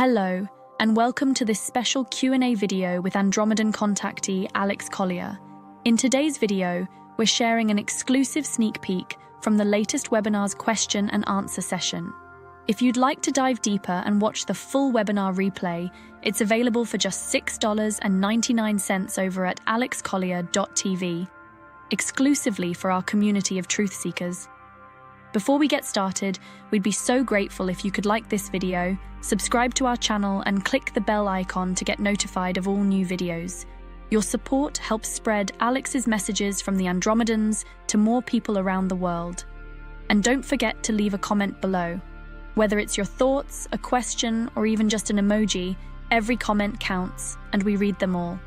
Hello, and welcome to this special Q&A video with Andromedan contactee Alex Collier. In today's video, we're sharing an exclusive sneak peek from the latest webinar's question and answer session. If you'd like to dive deeper and watch the full webinar replay, it's available for just $6.99 over at alexcollier.tv, exclusively for our community of truth seekers. Before we get started, we'd be so grateful if you could like this video, subscribe to our channel, and click the bell icon to get notified of all new videos. Your support helps spread Alex's messages from the Andromedans to more people around the world. And don't forget to leave a comment below. Whether it's your thoughts, a question, or even just an emoji, every comment counts, and we read them all.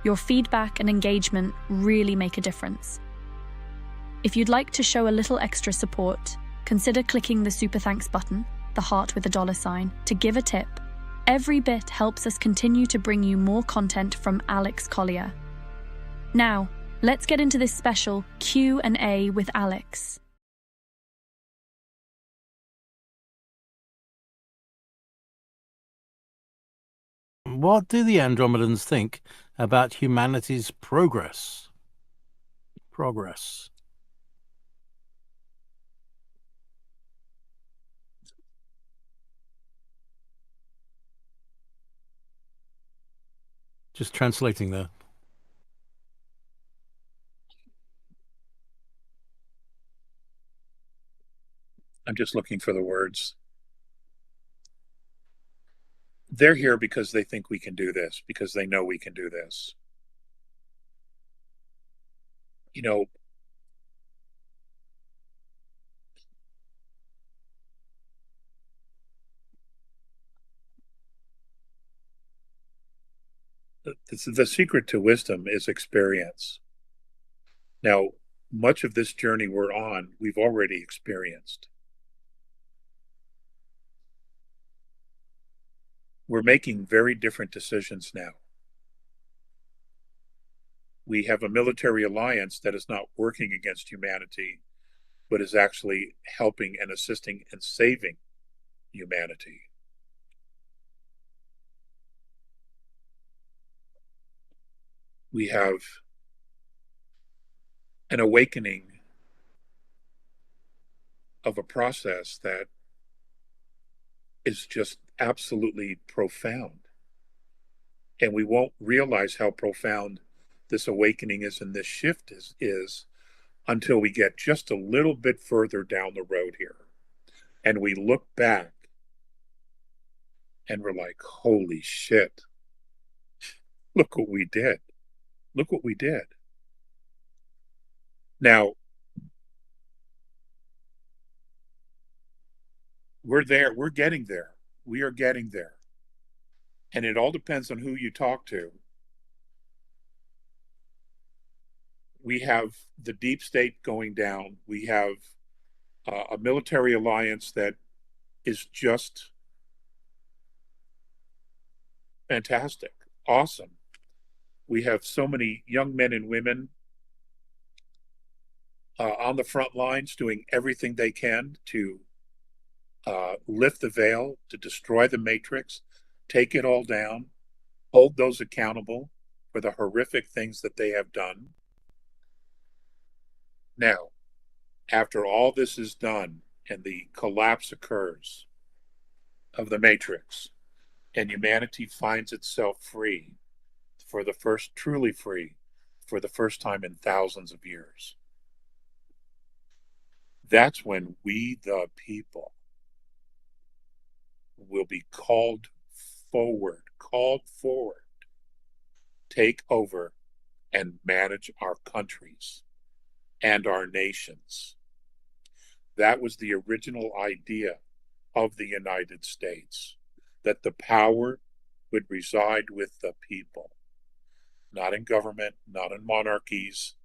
Your feedback and engagement really make a difference. If you'd like to show a little extra support, consider clicking the Super Thanks button, the heart with a $sign, to give a tip. Every bit helps us continue to bring you more content from Alex Collier. Now, let's get into this special Q&A with Alex. What do the Andromedans think about humanity's progress? Just translating there. I'm just looking for the words. They're here because they think we can do this, because they know we can do this. You know, the secret to wisdom is experience. Now, much of this journey we're on, we've already experienced. We're making very different decisions now. We have a military alliance that is not working against humanity, but is actually helping and assisting and saving humanity. We have an awakening of a process that is just absolutely profound. And we won't realize how profound this awakening is and this shift is until we get just a little bit further down the road here. And we look back and we're like, holy shit, look what we did. Look what we did. Now, we're there. We're getting there. We are getting there. And it all depends on who you talk to. We have the deep state going down. We have a military alliance that is just fantastic, awesome. We have so many young men and women on the front lines doing everything they can to lift the veil, to destroy the matrix, take it all down, hold those accountable for the horrific things that they have done. Now, after all this is done and the collapse occurs of the matrix and humanity finds itself free for the first, truly free, for the first time in thousands of years, that's when we, the people, will be called forward, take over and manage our countries and our nations. That was the original idea of the United States, that the power would reside with the people, not in government, not in monarchies,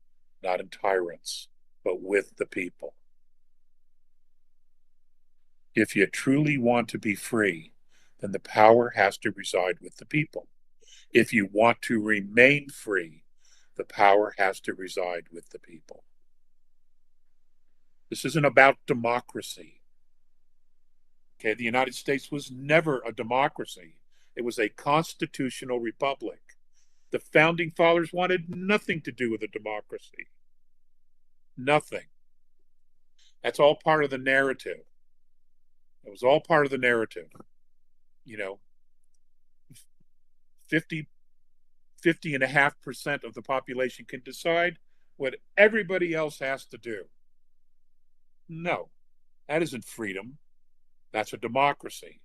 not in tyrants, but with the people. If you truly want to be free, then the power has to reside with the people. If you want to remain free, the power has to reside with the people. This isn't about democracy. Okay, the United States was never a democracy. It was a constitutional republic. The founding fathers wanted nothing to do with a democracy. Nothing. That's all part of the narrative. It was all part of the narrative. You know, 50.5% of the population can decide what everybody else has to do. No, that isn't freedom. That's a democracy.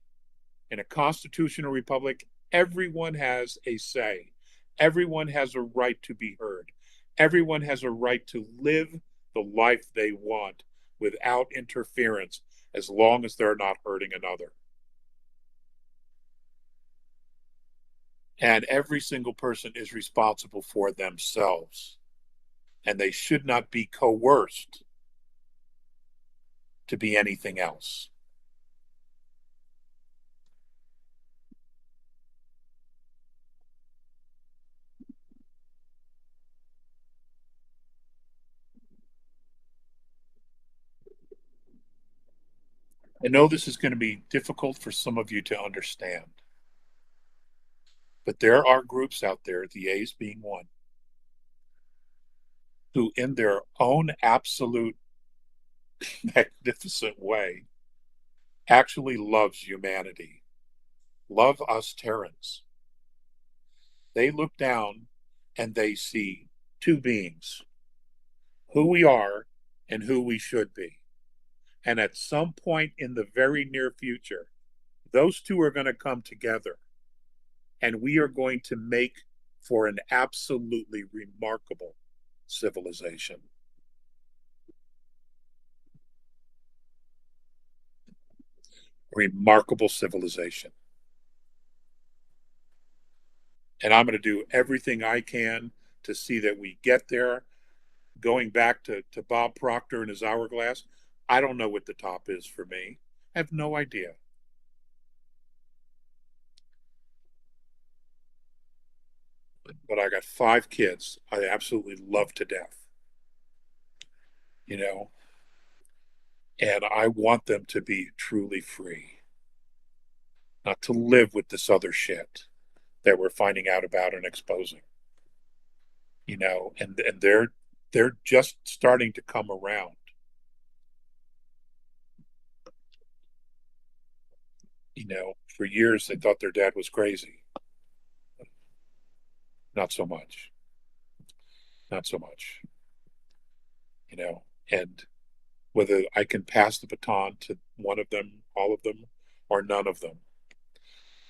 In a constitutional republic, everyone has a say. Everyone has a right to be heard. Everyone has a right to live the life they want without interference, as long as they're not hurting another. And every single person is responsible for themselves. And they should not be coerced to be anything else. I know this is going to be difficult for some of you to understand, but there are groups out there, the A's being one, who in their own absolute magnificent way actually loves humanity, love us Terrans. They look down and they see two beings, who we are and who we should be. And at some point in the very near future, those two are going to come together, and we are going to make for an absolutely remarkable civilization. Remarkable civilization. And I'm going to do everything I can to see that we get there. Going back to Bob Proctor and his hourglass, I don't know what the top is for me. I have no idea. But I got 5 kids I absolutely love to death. You know, and I want them to be truly free, not to live with this other shit that we're finding out about and exposing. You know, and they're just starting to come around. You know, for years they thought their dad was crazy. Not so much. Not so much. You know, and whether I can pass the baton to one of them, all of them, or none of them,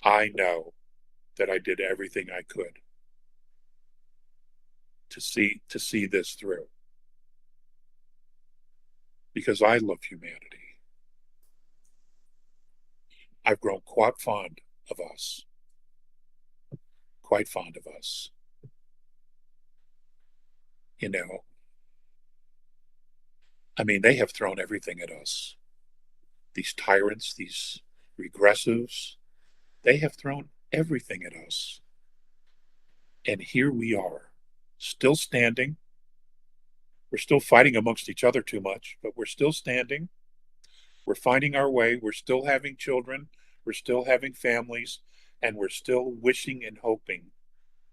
I know that I did everything I could to see this through. Because I love humanity. I've grown quite fond of us. Quite fond of us. You know, I mean, they have thrown everything at us. These tyrants, these regressives, they have thrown everything at us. And here we are, still standing. We're still fighting amongst each other too much, but we're still standing. We're finding our way. We're still having children. We're still having families. And we're still wishing and hoping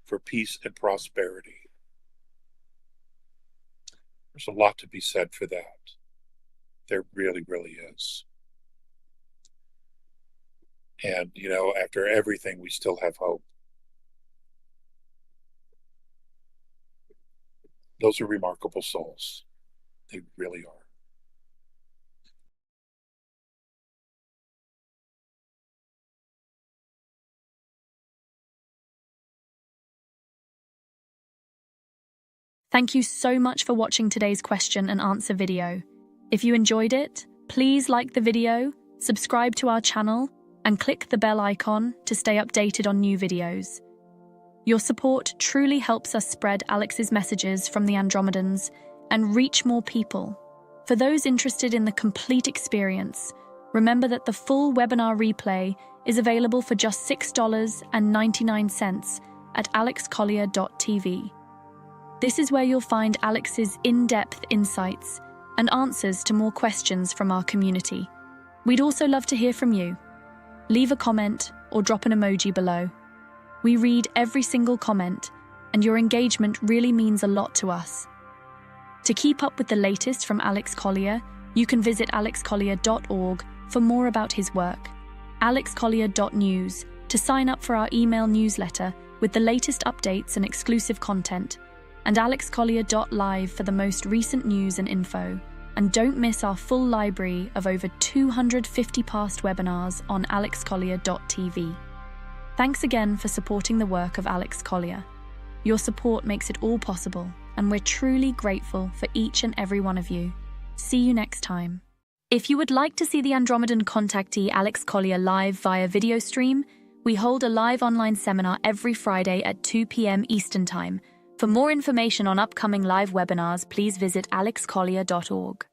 for peace and prosperity. There's a lot to be said for that. There really, really is. And, you know, after everything, we still have hope. Those are remarkable souls. They really are. Thank you so much for watching today's question and answer video. If you enjoyed it, please like the video, subscribe to our channel, and click the bell icon to stay updated on new videos. Your support truly helps us spread Alex's messages from the Andromedans and reach more people. For those interested in the complete experience, remember that the full webinar replay is available for just $6.99 at alexcollier.tv. This is where you'll find Alex's in-depth insights and answers to more questions from our community. We'd also love to hear from you. Leave a comment or drop an emoji below. We read every single comment, and your engagement really means a lot to us. To keep up with the latest from Alex Collier, you can visit alexcollier.org for more about his work, alexcollier.news to sign up for our email newsletter with the latest updates and exclusive content, and alexcollier.live for the most recent news and info. And don't miss our full library of over 250 past webinars on alexcollier.tv. Thanks again for supporting the work of Alex Collier. Your support makes it all possible, and we're truly grateful for each and every one of you. See you next time. If you would like to see the Andromedan contactee Alex Collier live via video stream, we hold a live online seminar every Friday at 2 p.m. Eastern Time. For more information on upcoming live webinars, please visit alexcollier.org.